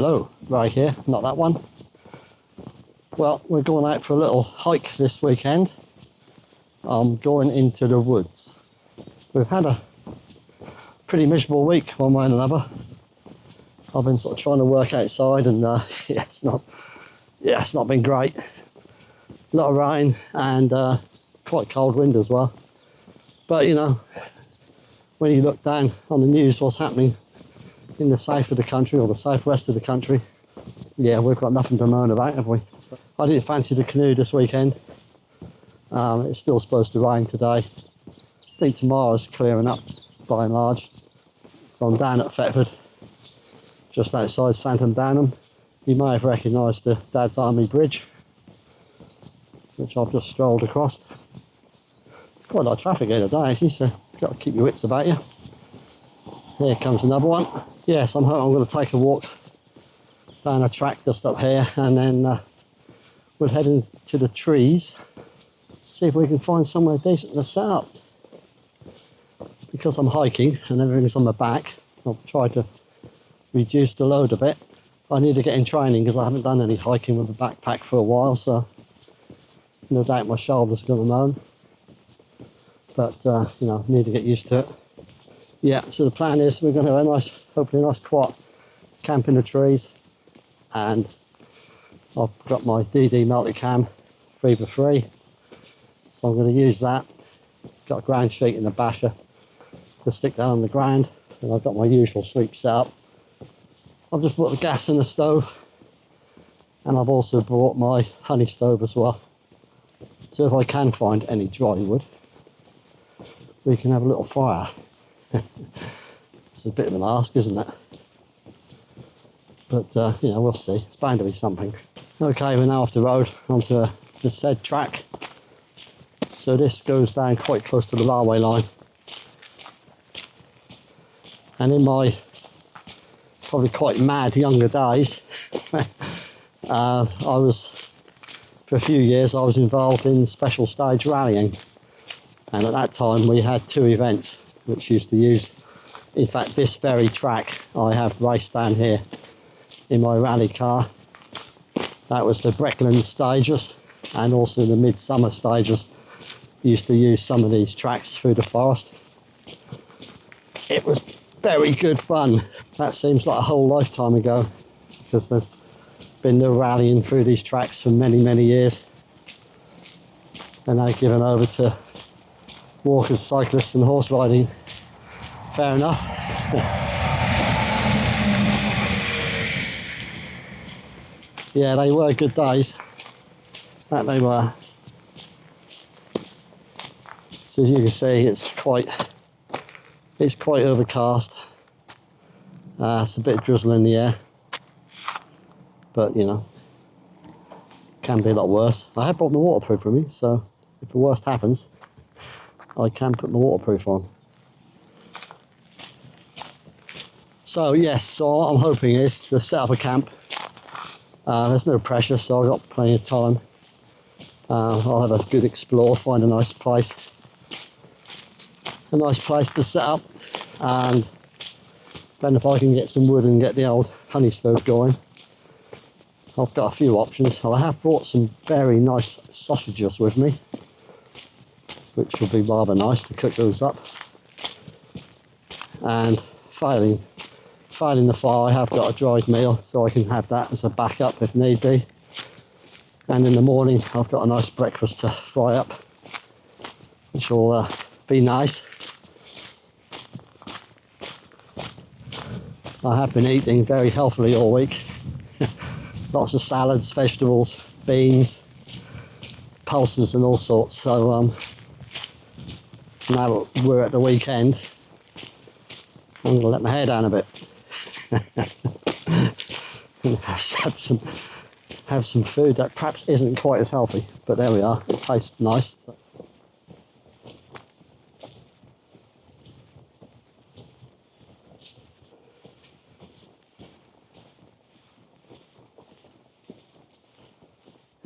Hello, right here, not that one. Well, we're going out for a little hike this weekend. I'm going into the woods. We've had a pretty miserable week one way and another. I've been sort of trying to work outside and it's not been great. A lot of rain and quite cold wind as well. But you know, when you look down on the news what's happening in the south of the country or the southwest of the country, yeah, we've got nothing to moan about, have we? So I didn't fancy the canoe this weekend. It's still supposed to rain today. I think tomorrow's clearing up by and large. So I'm down at Thetford, just outside Santandam. You may have recognised the Dad's Army Bridge, which I've just strolled across. There's quite a lot of traffic here today actually, so you've got to keep your wits about you. Here comes another one. Yes, I'm going to take a walk down a track just up here, and then we'll head into the trees, see if we can find somewhere decent to set up. Because I'm hiking and everything's on my back, I'll try to reduce the load a bit. I need to get in training because I haven't done any hiking with a backpack for a while, so no doubt my shoulder's going to moan. But you know, need to get used to it. Yeah, so the plan is we're going to have a nice, hopefully a nice quiet camp in the trees, and I've got my DD multicam 3x3, so I'm going to use that. Got a groundsheet and a basha to stick that on the ground, and I've got my usual sleep setup. I've just put the gas in the stove, and I've also brought my honey stove as well. So if I can find any dry wood, we can have a little fire. It's a bit of an ask, isn't it? But you know, we'll see. It's bound to be something. Okay, we're now off the road onto the said track. So this goes down quite close to the railway line. And in my probably quite mad younger days, I was, for a few years, I was involved in special stage rallying. And at that time we had two events which used to use, in fact, this very track I have raced down here in my rally car. That was the Breckland stages, and also the midsummer stages used to use some of these tracks through the forest. It was very good fun. That seems like a whole lifetime ago, because there's been no rallying through these tracks for many, many years. And now given over to walkers, cyclists and horse riding. Fair enough. Yeah, they were good days. That they were. So as you can see, it's quite overcast. It's a bit drizzle in the air, but you know, can be a lot worse. I have brought my waterproof with me, so if the worst happens, I can put my waterproof on. So yes, so what I'm hoping is to set up a camp. There's no pressure, so I've got plenty of time. I'll have a good explore, find a nice place to set up, and then if I can get some wood and get the old honey stove going, I've got a few options. I have brought some very nice sausages with me, which will be rather nice to cook those up. And failing the fire, I have got a dried meal, so I can have that as a backup if need be. And in the morning, I've got a nice breakfast to fry up, which will be nice. I have been eating very healthily all week. Lots of salads, vegetables, beans, pulses and all sorts. So now we're at the weekend, I'm going to let my hair down a bit. And have some food that perhaps isn't quite as healthy, but there we are. It tastes nice. So.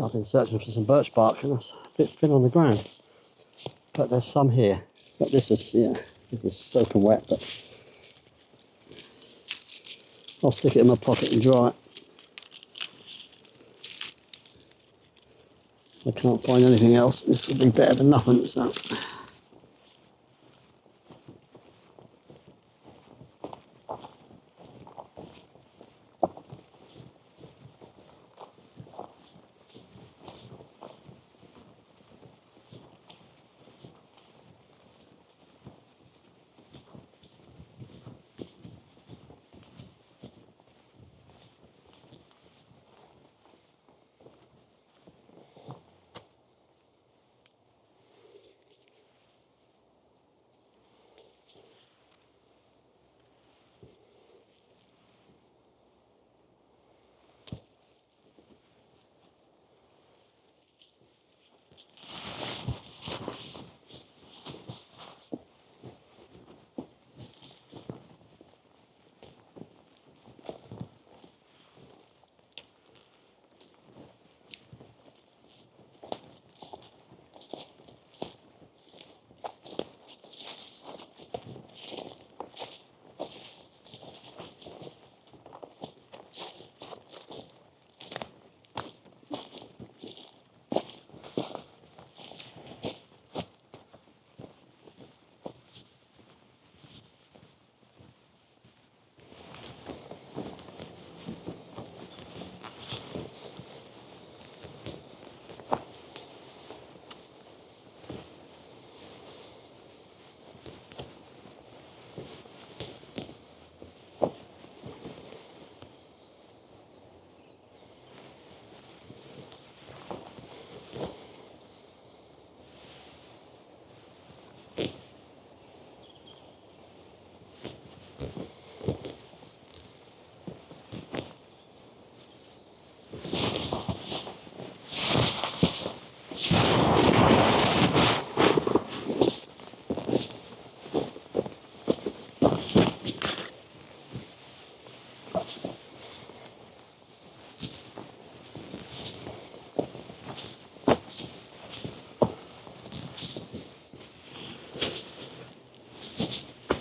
I've been searching for some birch bark, and it's a bit thin on the ground, but there's some here. But this is soaking wet, but I'll stick it in my pocket and dry it. I can't find anything else. This will be better than nothing, so.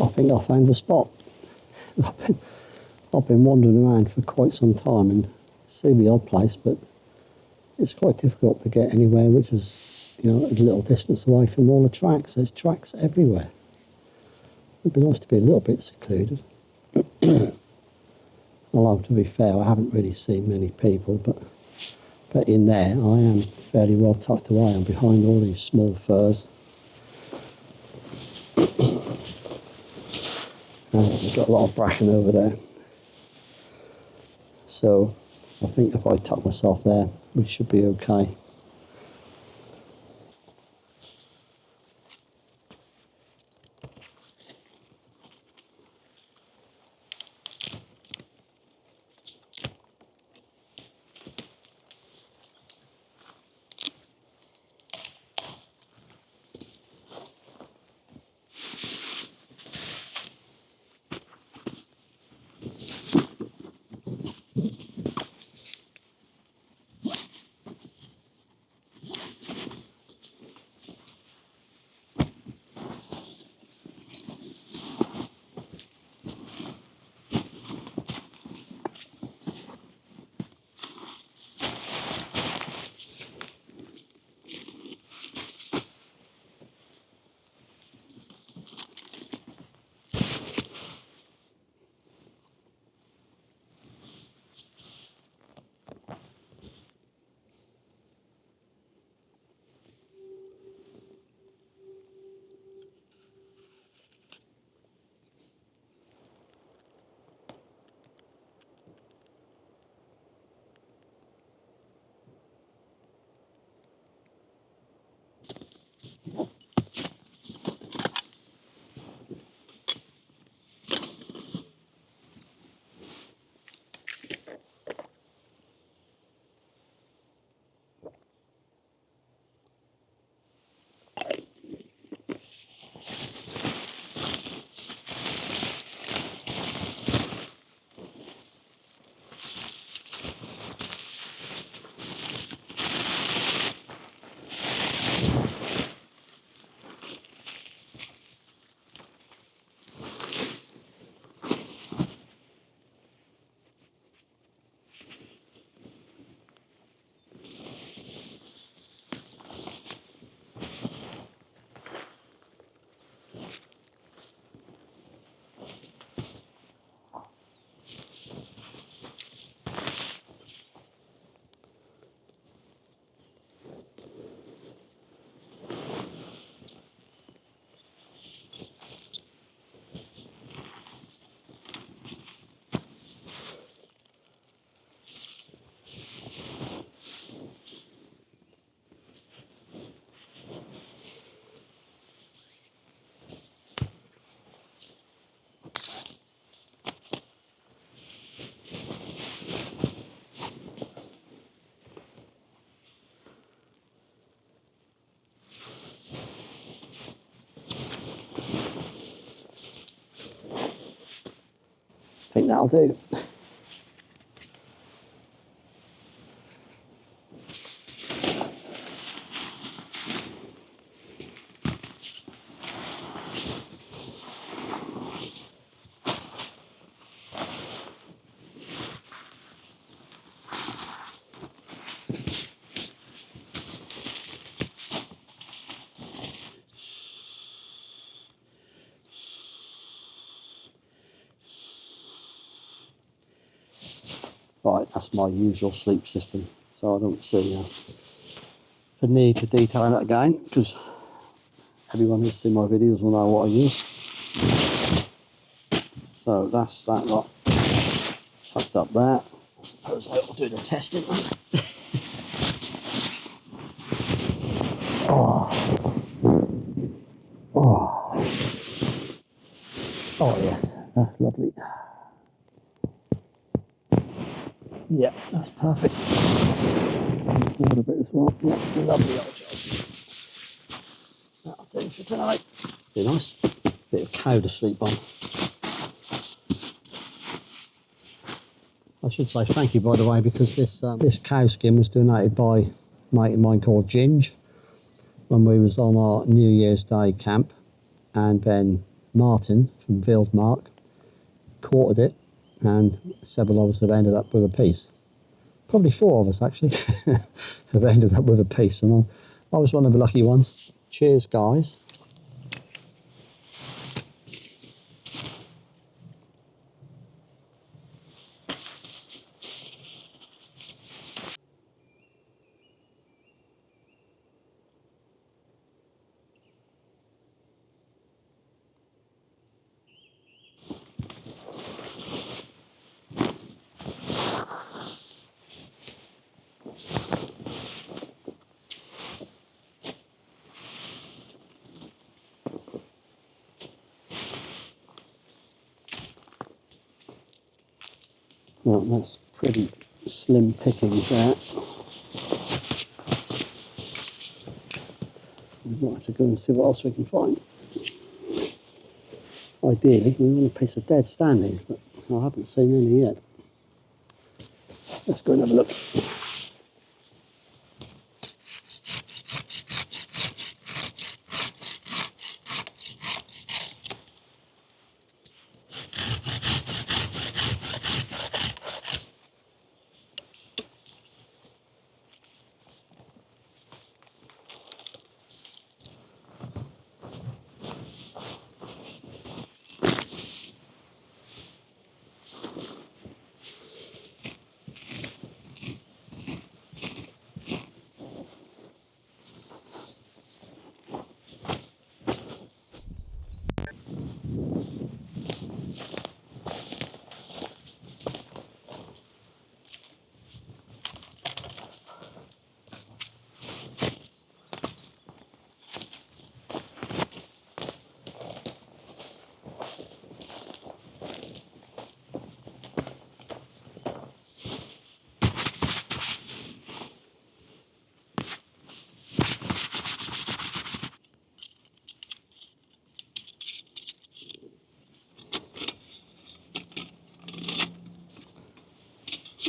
I think I found the spot. I've been wandering around for quite some time and see the odd place, but it's quite difficult to get anywhere which is, a little distance away from all the tracks. There's tracks everywhere. It'd be nice to be a little bit secluded. Although, to be fair, I haven't really seen many people, but in there I am fairly well tucked away. I'm behind all these small firs. And we've got a lot of bracken over there. So I think if I tuck myself there, we should be okay. think that'll do. Right, that's my usual sleep system, so I don't see the need to detail it again, because everyone who's seen my videos will know what I use. So that's that lot tucked up there. I suppose I will do the testing. Oh yes, that's lovely. Yeah, that's perfect. Forward a bit as well. Yeah, lovely old job. That'll do for tonight. Be nice. Bit of cow to sleep on. I should say thank you, by the way, because this cow skin was donated by a mate of mine called Ginge when we was on our New Year's Day camp, and then Martin from Vildmark quartered it, and several of us have ended up with a piece. Probably 4 of us actually have ended up with a piece, and I was one of the lucky ones. Cheers, guys. Well, that's pretty slim pickings there. We might have to go and see what else we can find. Ideally, we want a piece of dead standing, but I haven't seen any yet. Let's go and have a look.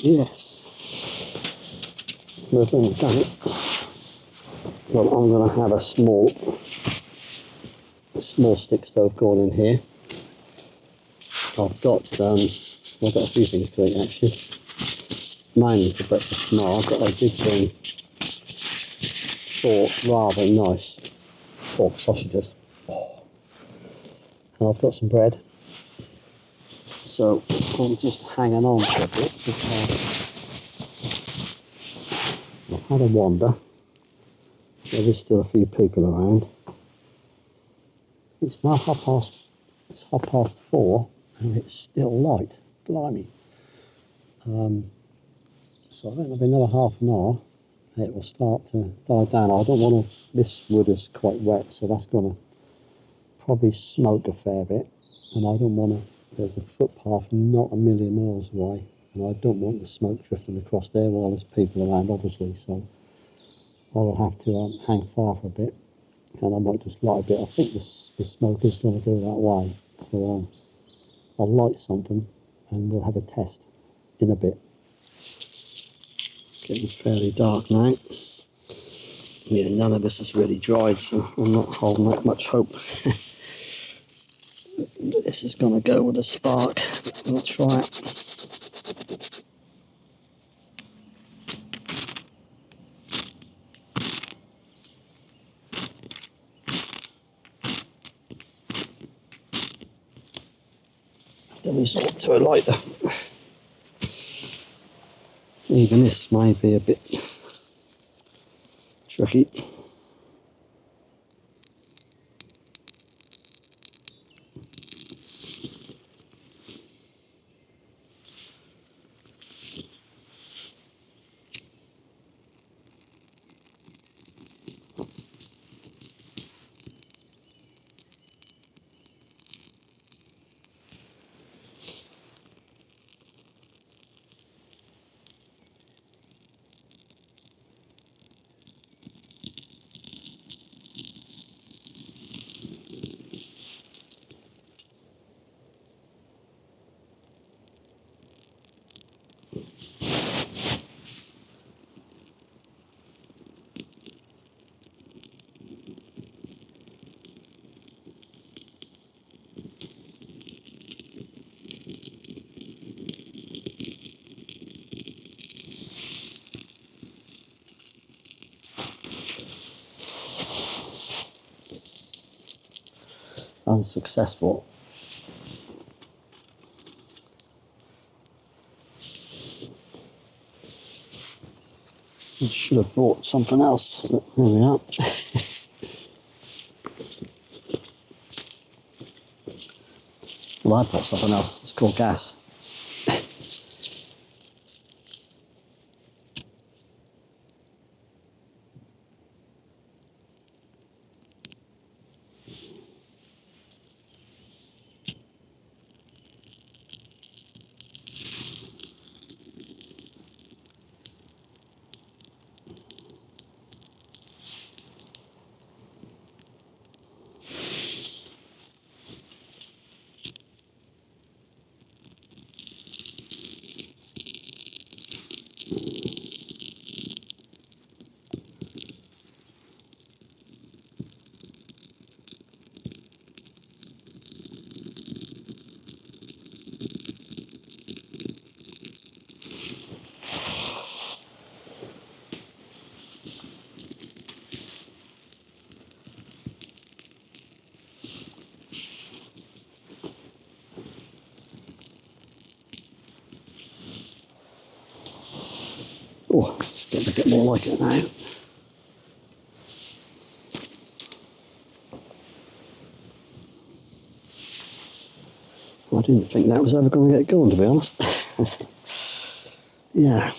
Yes, we've almost done it. Well, I'm going to have a small stick stove going in here. I've got a few things to eat actually, mainly for breakfast tomorrow, but I did bring 4 rather nice pork sausages. And I've got some bread. So I'm just hanging on for a bit because I've had a wander. There is still a few people around. It's now 4:30 and it's still light. Blimey. So I think it'll be another half an hour. It will start to die down. I don't want to. This wood is quite wet, so that's going to probably smoke a fair bit. And I don't want to. There's a footpath not a million miles away, and I don't want the smoke drifting across there while there's people around, obviously. So I will have to hang fire for a bit, and I might just light a bit. I think the smoke is going to go that way, so I'll light something and we'll have a test in a bit. It's getting fairly dark now. Yeah, none of this has really dried, so I'm not holding that much hope. This is going to go with a spark. We'll try it. Then resort to a lighter. Even this may be a bit tricky. Unsuccessful. I should have brought something else. There we are. Well, I brought something else. It's called gas. Oh, it's getting a bit more like it now. I didn't think that was ever going to get going, to be honest. Yeah.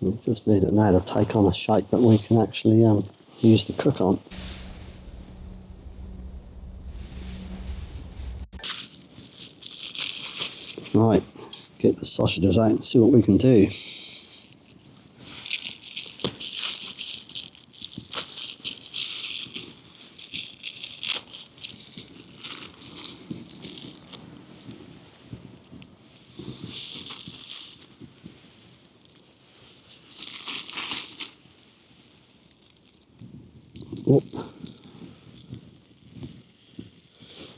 We just need it now to take on a shape that we can actually use to cook on. Right, let's get the sausages out and see what we can do. Oh,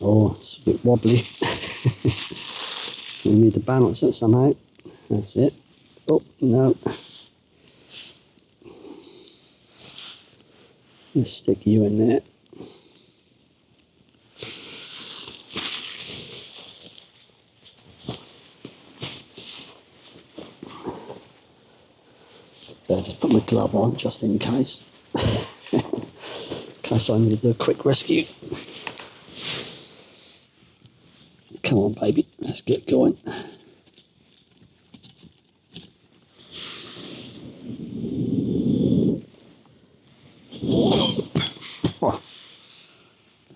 oh, it's a bit wobbly. We need to balance it somehow. That's it. Oh, no. Let's stick you in there. Better just put my glove on just in case. In case I need to do a quick rescue. Come on, baby, let's get going.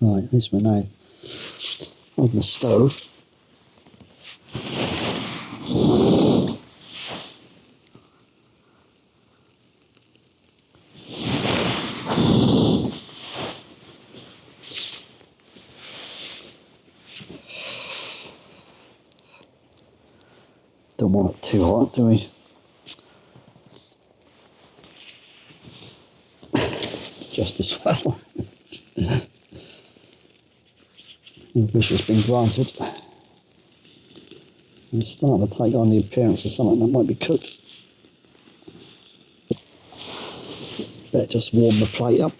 Right, at least we're now on the stove. Don't want it too hot, do we? Just as well. No wish has been granted. It's starting to take on the appearance of something that might be cooked. Better just warm the plate up.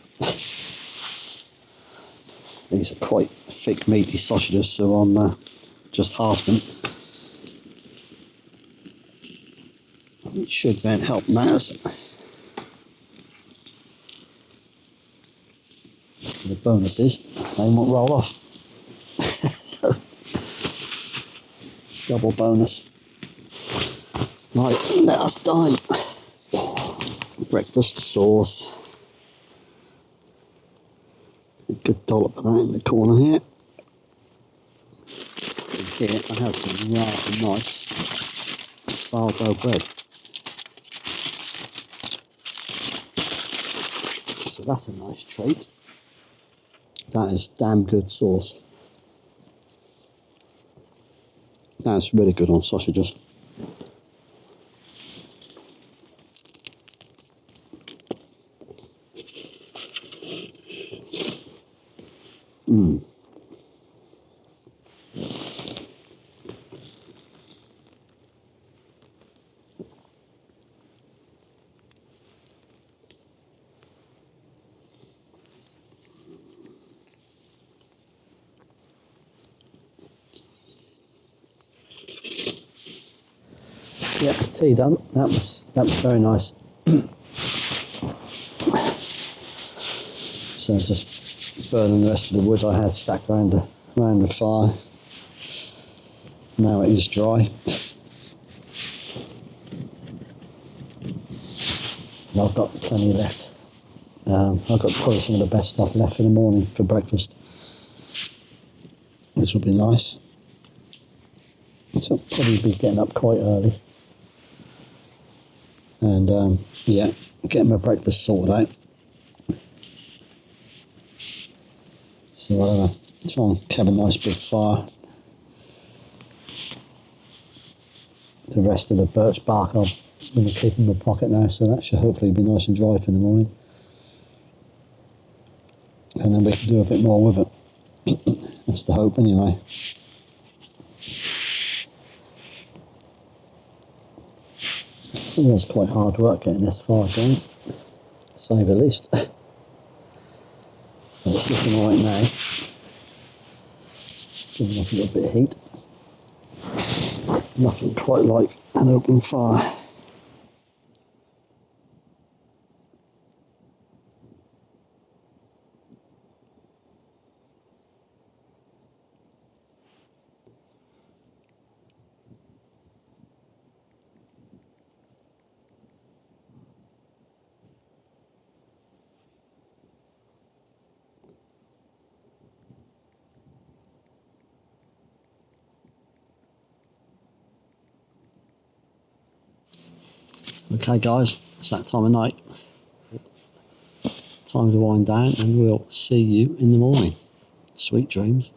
These are quite thick, meaty sausages, so I'm just half them. It should then help matters. The bonus is they won't roll off. So, double bonus. Right, let us dive. Breakfast sauce. A good dollop of that in the corner here. And here I have some rather nice sourdough bread. So that's a nice treat. That is damn good sauce. That's really good on sausages. Yeah, it's tea done. That was very nice. So just burning the rest of the wood I had stacked around the fire. Now it is dry. And I've got plenty left. I've got probably some of the best stuff left for the morning for breakfast, which will be nice. So I'll probably be getting up quite early. And yeah, getting my breakfast sorted out. So I'll try and have a nice big fire. The rest of the birch bark I'm going to keep in my pocket now, so that should hopefully be nice and dry for the morning. And then we can do a bit more with it. That's the hope anyway. It was quite hard work getting this far going, to say the least. But it's looking alright now. Giving up a little bit of heat. Nothing quite like an open fire. Okay guys, it's that time of night. Time to wind down and we'll see you in the morning. Sweet dreams.